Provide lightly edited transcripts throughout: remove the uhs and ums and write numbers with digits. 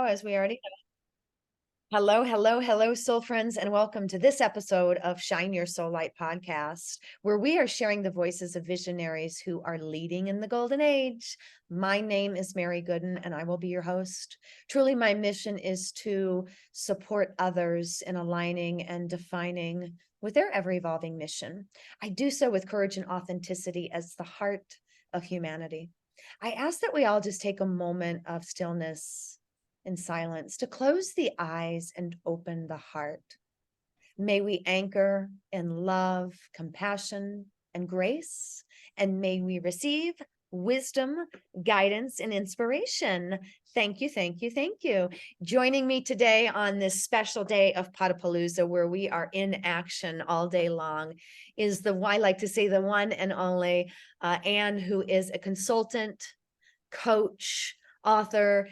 as we already know. Hello, hello, hello, soul friends, and welcome to this episode of Shine Your Soul Light podcast, where we are sharing the voices of visionaries who are leading in the golden age. My name is Mary Gooden, and I will be your host. Truly, my mission is to support others in aligning and defining with their ever-evolving mission. I do so with courage and authenticity as the heart of humanity. I ask that we all just take a moment of stillness and silence to close the eyes and open the heart. May we anchor in love, compassion, and grace, and may we receive wisdom, guidance, and inspiration. Thank you, thank you, thank you. Joining me today on this special day of Podapalooza, where we are in action all day long, is I like to say, the one and only Anne, who is a consultant, coach, author,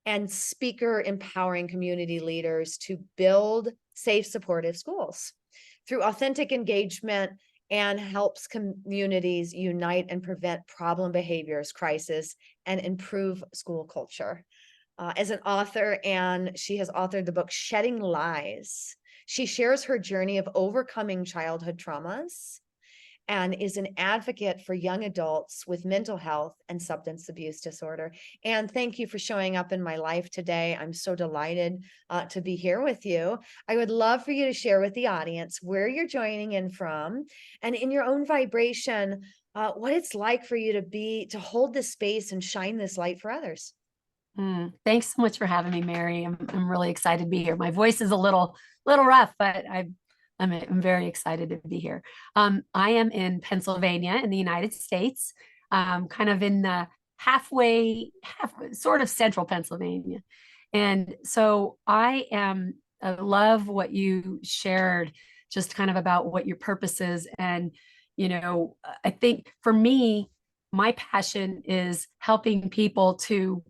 and speaker, empowering community leaders to build safe, supportive schools through authentic engagement, and helps communities unite and prevent problem behaviors, crisis, and improve school culture. As an author, and she has authored the book Shedding Lies. She shares her journey of overcoming childhood traumas and is an advocate for young adults with mental health and substance abuse disorder. And thank you for showing up in my life today. I'm so delighted to be here with you. I would love for you to share with the audience where you're joining in from, and in your own vibration, what it's like for you to hold this space and shine this light for others. Thanks so much for having me, Mary. I'm really excited to be here. My voice is a little rough, but I'm very excited to be here. I am in Pennsylvania in the United States, kind of in the sort of central Pennsylvania. And so I love what you shared, just kind of about what your purpose is. And, I think for me, my passion is helping people to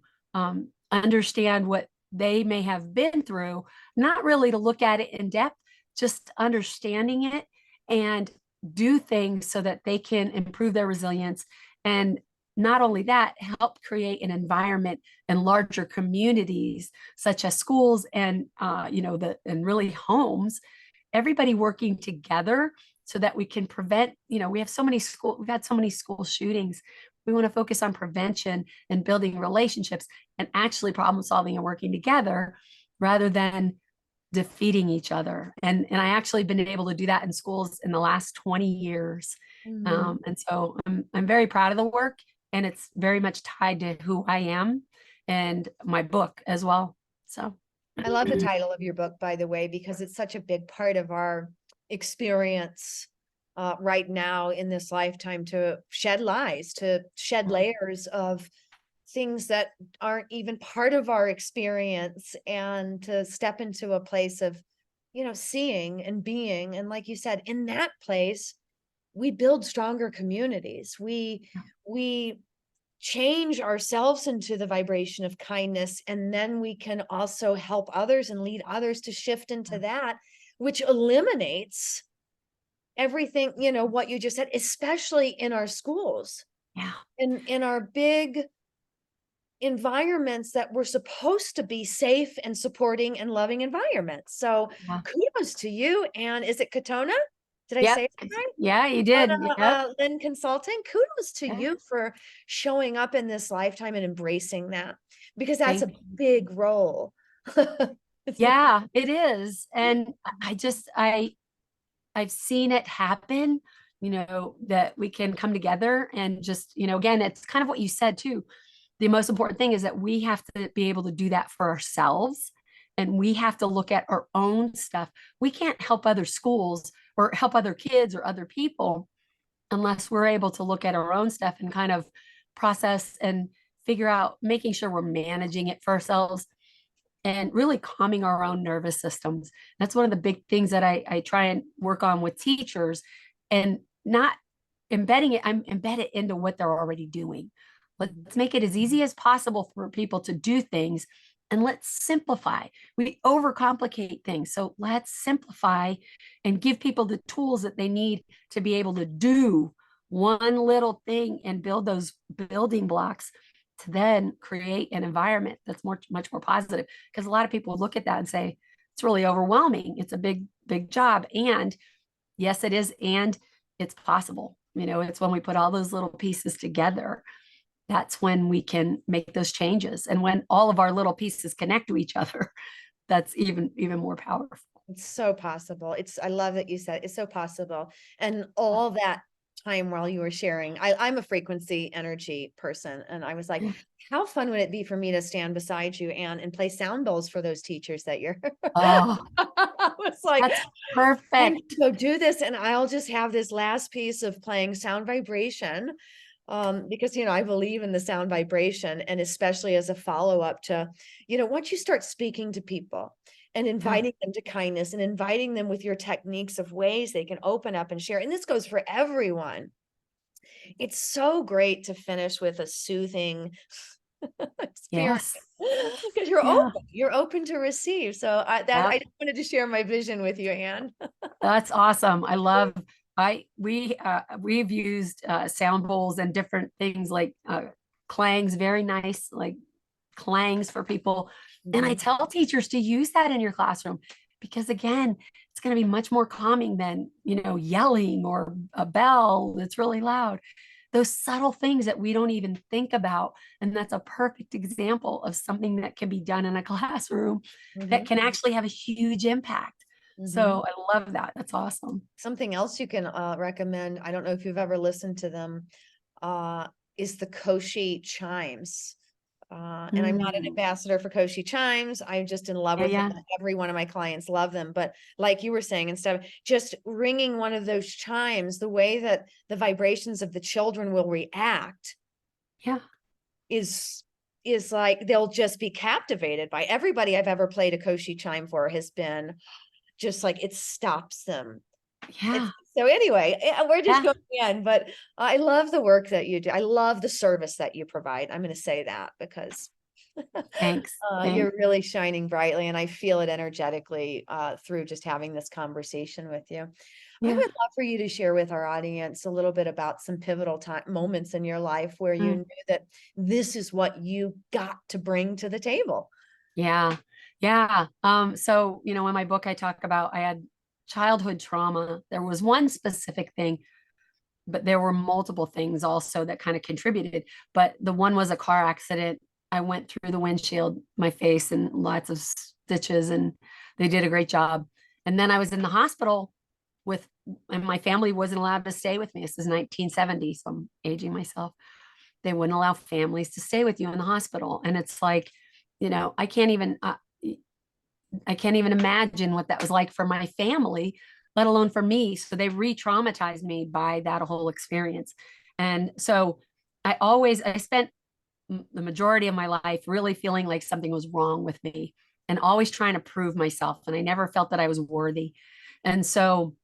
understand what they may have been through, not really to look at it in depth, just understanding it and do things so that they can improve their resilience. And not only that, help create an environment in larger communities, such as schools and, and really homes, everybody working together so that we can prevent, we've had so many school shootings. We want to focus on prevention and building relationships and actually problem solving and working together rather than defeating each other. And I actually been able to do that in schools in the last 20 years. And so I'm very proud of the work, and it's very much tied to who I am and my book as well. So I love the title of your book, by the way, because it's such a big part of our experience right now in this lifetime, to shed lies, to shed layers of things that aren't even part of our experience, and to step into a place of, seeing and being. And like you said, in that place, we build stronger communities. We change ourselves into the vibration of kindness, and then we can also help others and lead others to shift into that, which eliminates everything, what you just said, especially in our schools. Yeah. In our big environments that were supposed to be safe and supporting and loving environments. So kudos to you. And is it Kotona? Did I say it right? Yeah, you did. Lynn Consulting. Kudos to you for showing up in this lifetime and embracing that, because that's a big role. Yeah, it is. And I've seen it happen, that we can come together and just, again, it's kind of what you said too. The most important thing is that we have to be able to do that for ourselves, and we have to look at our own stuff. We can't help other schools or help other kids or other people unless we're able to look at our own stuff and kind of process and figure out, making sure we're managing it for ourselves and really calming our own nervous systems. That's one of the big things that I try and work on with teachers, and not embedding it. I'm embed it into what they're already doing. Let's make it as easy as possible for people to do things, and let's simplify. We overcomplicate things. So let's simplify and give people the tools that they need to be able to do one little thing and build those building blocks to then create an environment that's much more positive. Because a lot of people look at that and say, it's really overwhelming. It's a big job. And yes, it is. And it's possible. It's when we put all those little pieces together, that's when we can make those changes. And when all of our little pieces connect to each other, that's even more powerful. It's so possible. I love that you said it's so possible. And all that time while you were sharing, I'm a frequency energy person. And I was like, Yeah. how fun would it be for me to stand beside you, Anne, and play sound bowls for those teachers that you're Oh, I was like, that's I'm perfect. go do this, and I'll just have this last piece of playing sound vibration. Because I believe in the sound vibration, and especially as a follow-up to, once you start speaking to people and Yeah. inviting them to kindness and inviting them with your techniques of ways they can open up and share, and this goes for everyone. It's so great to finish with a soothing experience Yes. because Yeah. you're open to receive. So I Yep. just wanted to share my vision with you, Anne. That's awesome. We've used sound bowls and different things like clangs, very nice like clangs for people. And I Mhm. tell teachers to use that in your classroom because again, it's going to be much more calming than, yelling or a bell that's really loud. Those subtle things that we don't even think about. And that's a perfect example of something that can be done in a classroom that Mhm. can actually have a huge impact. Mhm. So I love that. That's awesome. Something else you can recommend, I don't know if you've ever listened to them, uh, is the Koshi chimes. And I'm not an Mm, ambassador for Koshi chimes. I'm just in love yeah, with them. yeah, Every one of my clients love them. But like you were saying, instead of just ringing one of those chimes, the way that the vibrations of the children will react yeah, is is like they'll just be captivated by everybody I've ever played a Koshi chime for has been just like it stops them. It's yeah, so anyway, we're just yeah. going in, but I love the work that you do. I love the service that you provide. I'm going to say that because Thanks. you're Thanks. really shining brightly, and I feel it energetically through just having this conversation with you. I would Yeah. love for you to share with our audience a little bit about some pivotal time moments in your life where you Mm. knew that this is what you got to bring to the table. Yeah. Yeah. So, in my book, I talk about I had childhood trauma. There was one specific thing, but there were multiple things also that kind of contributed. But the one was a car accident. I went through the windshield, my face, and lots of stitches, and they did a great job. And then I was in the hospital with, and my family wasn't allowed to stay with me. This is 1970, so I'm aging myself. They wouldn't allow families to stay with you in the hospital. And it's like, I can't even imagine what that was like for my family, let alone for me. So they re-traumatized me by that whole experience. And so I spent the majority of my life really feeling like something was wrong with me and always trying to prove myself. And I never felt that I was worthy. And so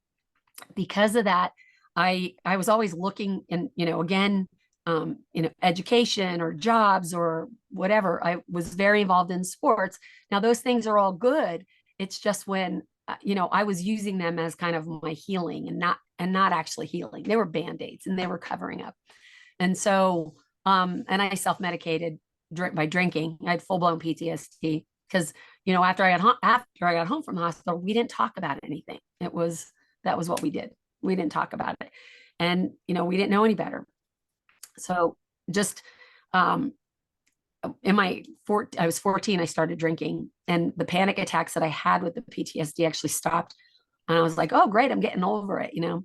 because of that, I was always looking in, again, education or jobs or whatever. I was very involved in sports. Now those things are all good. It's just when I was using them as kind of my healing and not actually healing. They were band-aids and they were covering up. And so and I self-medicated by drinking. I had full-blown PTSD because after I got home from the hospital, we didn't talk about anything. That was what we did. We didn't talk about it. And, we didn't know any better. So just um, I was 14, I started drinking, and the panic attacks that I had with the PTSD actually stopped. And I was like, oh, great, I'm getting over it. It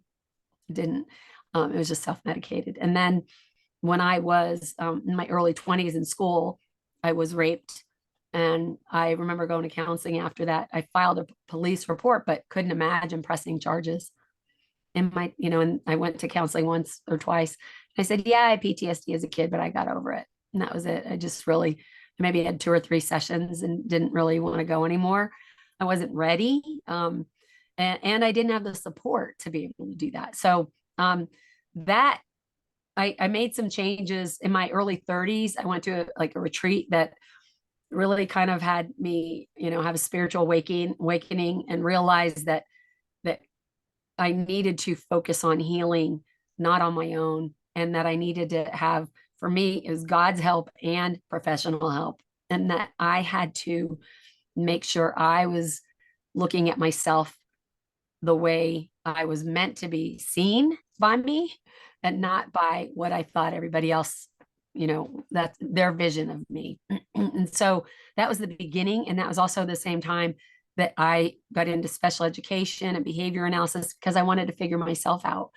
didn't, it was just self-medicated. And then when I was in my early 20s in school, I was raped. And I remember going to counseling after that. I filed a police report, but couldn't imagine pressing charges and I went to counseling once or twice. I said, yeah, I had PTSD as a kid, but I got over it. And that was it. I just really maybe had 2 or 3 sessions and didn't really want to go anymore. I wasn't ready. And I didn't have the support to be able to do that. So that I made some changes in my early 30s. I went to a retreat that really kind of had me, have a spiritual awakening and realize that I needed to focus on healing, not on my own, and that I needed to have for me, it was God's help and professional help. And that I had to make sure I was looking at myself the way I was meant to be seen by me and not by what I thought everybody else, that's their vision of me. And so that was the beginning. And that was also the same time that I got into special education and behavior analysis because I wanted to figure myself out.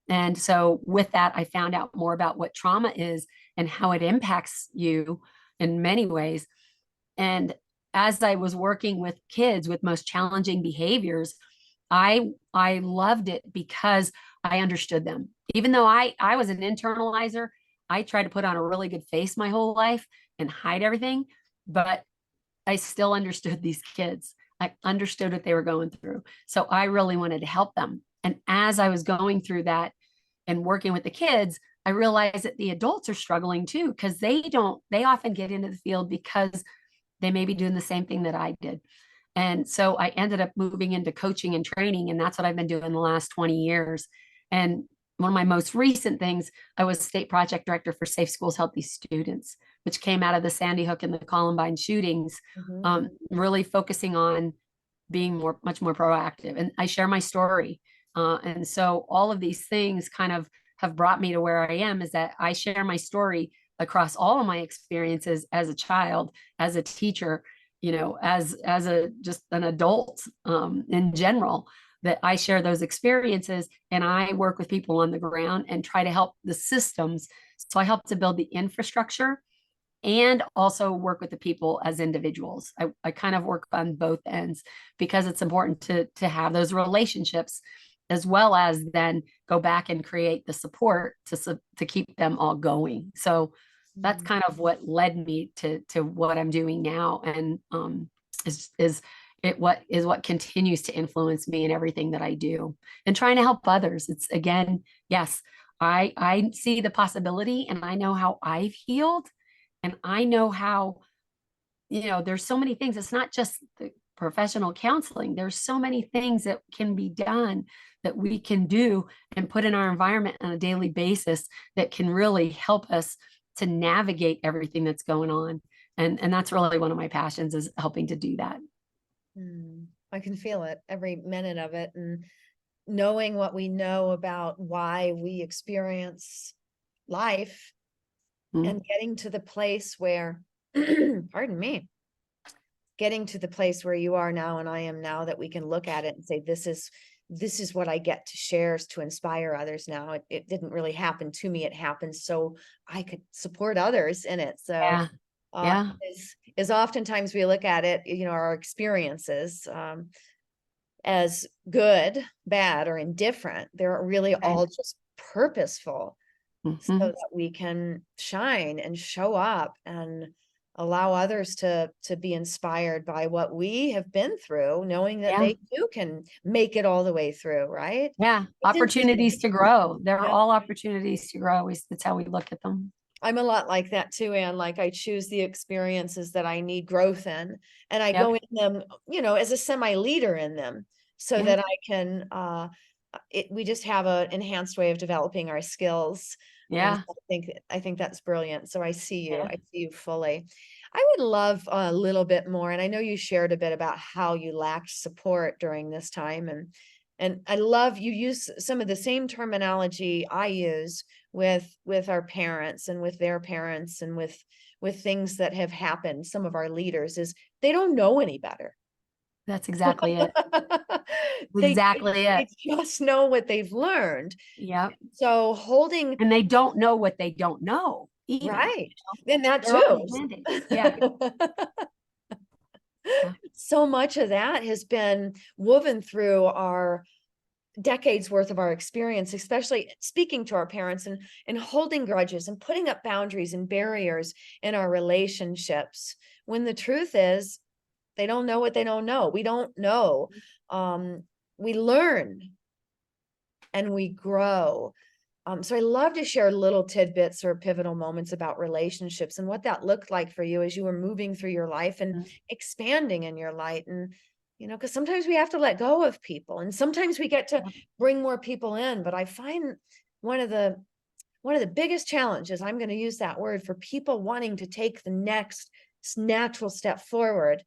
And so with that, I found out more about what trauma is and how it impacts you in many ways. And as I was working with kids with most challenging behaviors, I loved it because I understood them. Even though I was an internalizer, I tried to put on a really good face my whole life and hide everything, but I still understood these kids. I understood what they were going through. So I really wanted to help them. And as I was going through that and working with the kids, I realized that the adults are struggling too, because they often get into the field because they may be doing the same thing that I did. And so I ended up moving into coaching and training. And that's what I've been doing the last 20 years. And one of my most recent things, I was state project director for Safe Schools, Healthy Students, which came out of the Sandy Hook and the Columbine shootings, really focusing on being much more proactive. And I share my story. And so all of these things kind of have brought me to where I am, is that I share my story across all of my experiences as a child, as a teacher, as a just an adult in general, that I share those experiences and I work with people on the ground and try to help the systems. So I help to build the infrastructure and also work with the people as individuals. I kind of work on both ends because it's important to have those relationships, as well as then go back and create the support to keep them all going. So that's kind of what led me to what I'm doing now, and what continues to influence me in everything that I do, and trying to help others. It's, again, yes, I see the possibility, and I know how I've healed, and I know how, there's so many things. It's not just the professional counseling. There's so many things that can be done, that we can do and put in our environment on a daily basis, that can really help us to navigate everything that's going on. And that's really one of my passions, is helping to do that. I can feel it, every minute of it. And knowing what we know about why we experience life, and getting to the place where, pardon me, getting to the place where you are now and I am now, that we can look at it and say, this is what I get to share to inspire others now. It didn't really happen to me. It happened so I could support others in it. So yeah. is oftentimes we look at it, our experiences, as good, bad, or indifferent. They're really all just purposeful, so that we can shine and show up and allow others to be inspired by what we have been through, knowing that they too can make it all the way through, right? Yeah. Opportunities to grow. They're all opportunities to grow. That's how we look at them. I'm a lot like that too, Anne. Like, I choose the experiences that I need growth in, and I go in them, as a semi-leader in them, so that I can, we just have an enhanced way of developing our skills. And I think that's brilliant. So I see you fully. I would love a little bit more, and I know you shared a bit about how you lacked support during this time, and I love you use some of the same terminology I use with our parents and with their parents, and with things that have happened. Some of our leaders, is they don't know any better. That's exactly it. They Exactly it. just know what they've learned. Yep. So holding, And they don't know what they don't know either. right. And that They're too. open-handed. Yeah. So much of that has been woven through our decades worth of our experience, especially speaking to our parents, and holding grudges and putting up boundaries and barriers in our relationships, when the truth is, they don't know what they don't know. We don't know. We learn and we grow. So I love to share little tidbits or pivotal moments about relationships and what that looked like for you as you were moving through your life and expanding in your light. And, because sometimes we have to let go of people, and sometimes we get to bring more people in. But I find one of the one of the biggest challenges, I'm going to use that word, for people wanting to take the next natural step forward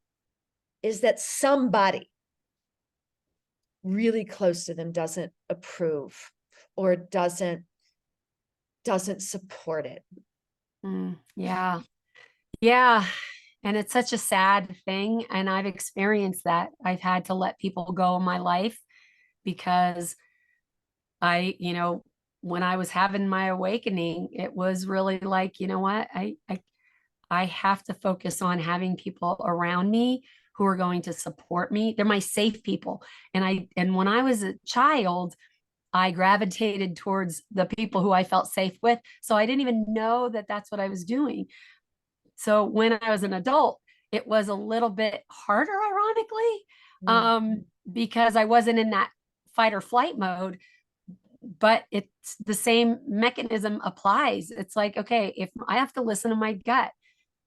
is that somebody really close to them doesn't approve or doesn't support it. Yeah. Yeah. And it's such a sad thing. And I've experienced that. I've had to let people go in my life because when I was having my awakening, it was really like, you know what? I have to focus on having people around me who are going to support me. They're my safe people. And when I was a child, I gravitated towards the people who I felt safe with. So I didn't even know that that's what I was doing. So when I was an adult, it was a little bit harder, ironically, Mm. because I wasn't in that fight or flight mode. But it's the same mechanism applies. It's like, okay, if I have to listen to my gut,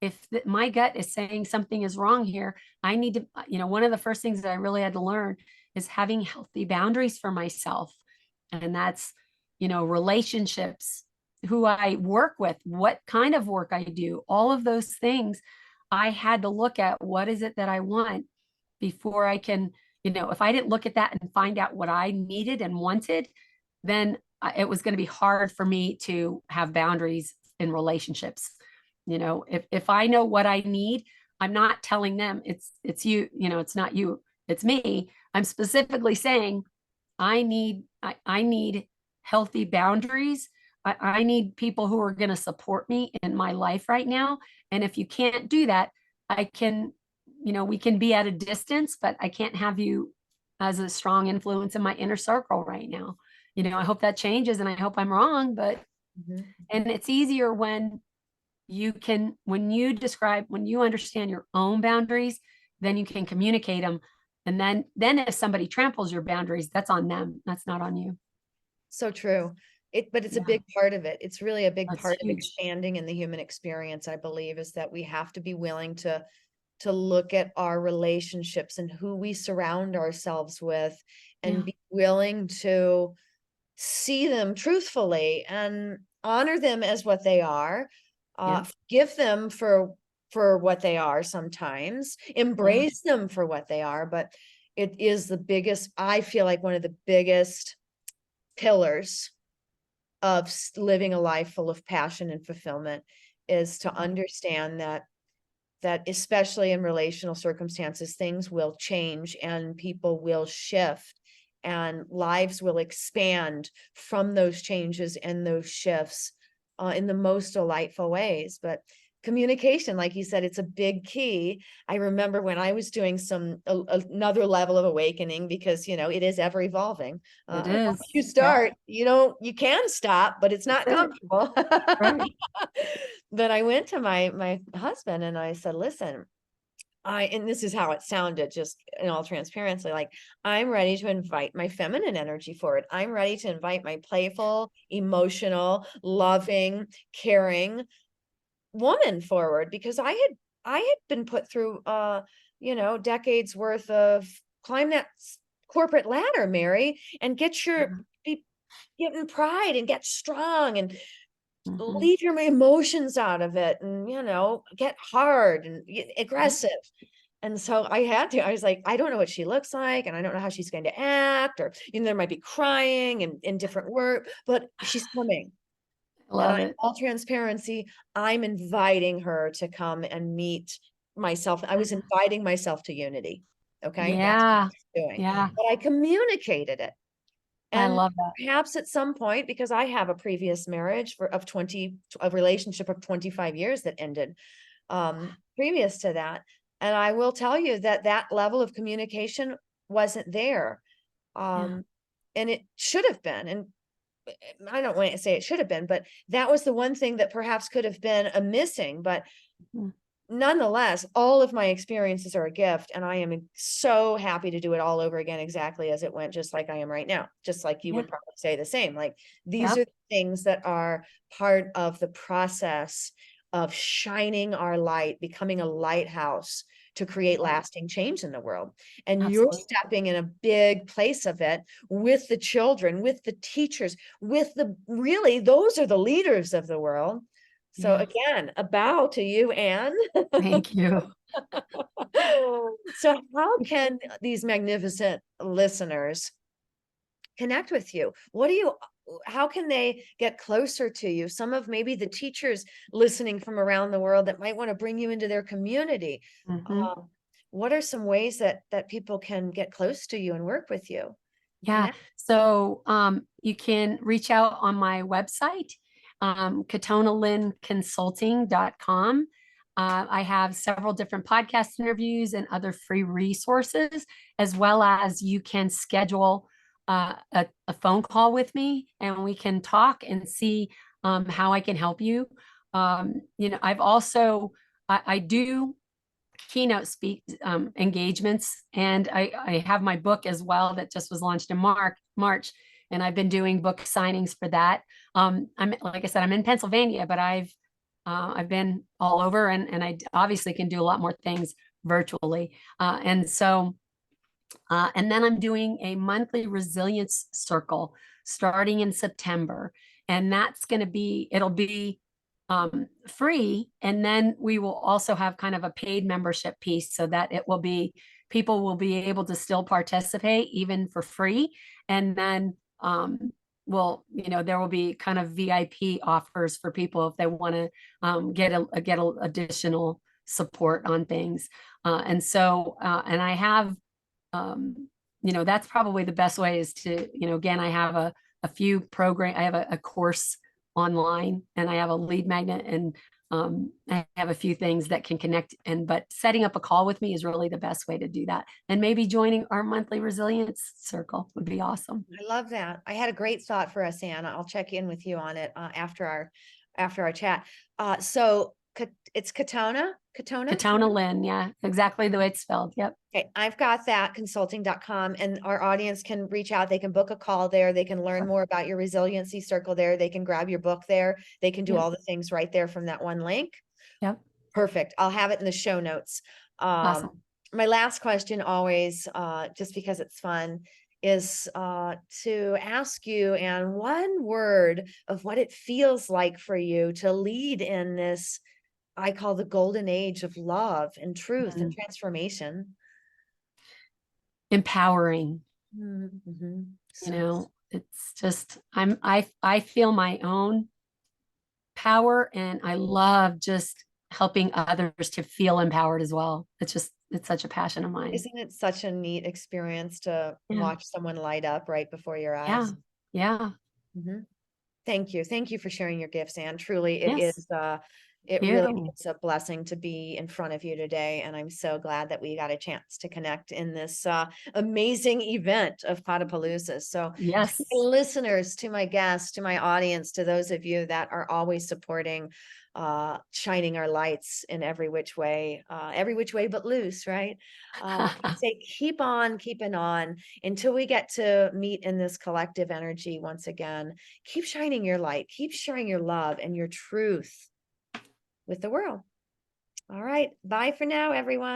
if my gut is saying something is wrong here, I need to, one of the first things that I really had to learn is having healthy boundaries for myself. And that's, relationships, who I work with, what kind of work I do, all of those things. I had to look at what is it that I want before I can, if I didn't look at that and find out what I needed and wanted, then it was going to be hard for me to have boundaries in relationships. If I know what I need, I'm not telling them it's you, it's not you, it's me. I'm specifically saying I need healthy boundaries. I need people who are going to support me in my life right now. And if you can't do that, I can, we can be at a distance, but I can't have you as a strong influence in my inner circle right now. I hope that changes and I hope I'm wrong, but, Mhm. and it's easier when when you understand your own boundaries, then you can communicate them. And then if somebody tramples your boundaries, that's on them. That's not on you. So true. But it's a Yeah, big part of it. It's really a big that's part of huge. expanding in the human experience, I believe, is that we have to be willing to look at our relationships and who we surround ourselves with, and Yeah, be willing to see them truthfully and honor them as what they are, yeah, forgive them for what they are, sometimes yeah, embrace them for what they are. But it is the biggest, I feel like one of the biggest pillars of living a life full of passion and fulfillment is to understand that especially in relational circumstances, things will change and people will shift and lives will expand from those changes and those shifts, in the most delightful ways. But communication, like you said, it's a big key. I remember when I was doing another level of awakening, because it is ever evolving. it Once is. you Yep, start, you can stop, but it's that's not it. comfortable. Right. But I went to my husband and I said, listen, and this is how it sounded, just in all transparency, like, I'm ready to invite my feminine energy forward. I'm ready to invite my playful, emotional, loving, caring woman forward, because I had been put through decades worth of climb that corporate ladder, Mary, and be getting pride and get strong and Mm-hmm. leave your emotions out of it, and get hard and Yep. aggressive. And so I was like, I don't know what she looks like, and I don't know how she's going to act, or there might be crying and in different words, but she's coming. And Love I, it. all transparency, I'm inviting her to come and meet myself. I was inviting myself to unity. Okay, that's what Yeah. I was doing. Yeah. But I communicated it. I And love that. perhaps at some point, because I have a previous marriage a relationship of 25 years that ended previous to that. And I will tell you that that level of communication wasn't there. Yeah. Um, and it should have been. And I don't want to say it should have been, but that was the one thing that perhaps could have been a missing. But Mm. nonetheless, all of my experiences are a gift, and I am so happy to do it all over again, exactly as it went, just like I am right now, just like you Yeah. would probably say the same. Like, these Yep. are things that are part of the process of shining our light, becoming a lighthouse to create lasting change in the world. And you're Absolutely. stepping in a big place of it with the children, with the teachers, with really, those are the leaders of the world. So Yeah. again, a bow to you, Anne. Thank you. So how can these magnificent listeners connect with you? How can they get closer to you? Some of maybe the teachers listening from around the world that might want to bring you into their community. Mhm. Um, what are some ways that people can get close to you and work with you and Yeah. connect? So you can reach out on my website, KotonaLynnConsulting.com. I have several different podcast interviews and other free resources, as well as you can schedule a phone call with me and we can talk and see how I can help you. I've also, I do keynote speak engagements, and I have my book as well that just was launched in March, and I've been doing book signings for that. I'm like I said, I'm in Pennsylvania, but I've been all over, and I obviously can do a lot more things virtually, and then I'm doing a monthly resilience circle starting in September. And that's going to be, it'll be free. And then we will also have kind of a paid membership piece so that it will be, people will be able to still participate even for free. And then there will be kind of VIP offers for people if they want to get additional support on things. And I have that's probably the best way is to, again, I have a few program, I have a course online, and I have a lead magnet, and I have a few things that can connect, but setting up a call with me is really the best way to do that. And maybe joining our monthly resilience circle would be awesome. I love that. I had a great thought for us, Anna. I'll check in with you on it after our chat. So it's Kotona. Kotona Lynn, yeah, exactly the way it's spelled. Yep. Okay, I've got that, consulting.com, and our audience can reach out. They can book a call there. They can learn more about your resiliency circle there. They can grab your book there. They can do Yep. all the things right there from that one link. Yep. Perfect. I'll have it in the show notes. Awesome. My last question always, just because it's fun, is to ask you, and one word of what it feels like for you to lead in this, I call the golden age of love and truth and transformation. Empowering. Mm-hmm. It's just I feel my own power, and I love just helping others to feel empowered as well. It's such a passion of mine. Isn't it such a neat experience to Yeah. watch someone light up right before your Yeah. eyes? Yeah. Mm-hmm. Thank you. Thank you for sharing your gifts, Anne. Truly, Yes. it really You. is a blessing to be in front of you today. And I'm so glad that we got a chance to connect in this amazing event of Podapalooza. So to Yes. my listeners, to my guests, to my audience, to those of you that are always supporting, shining our lights in every which way but loose, right? I say keep on keeping on until we get to meet in this collective energy once again. Keep shining your light, keep sharing your love and your truth with the world. All right. Bye for now, everyone.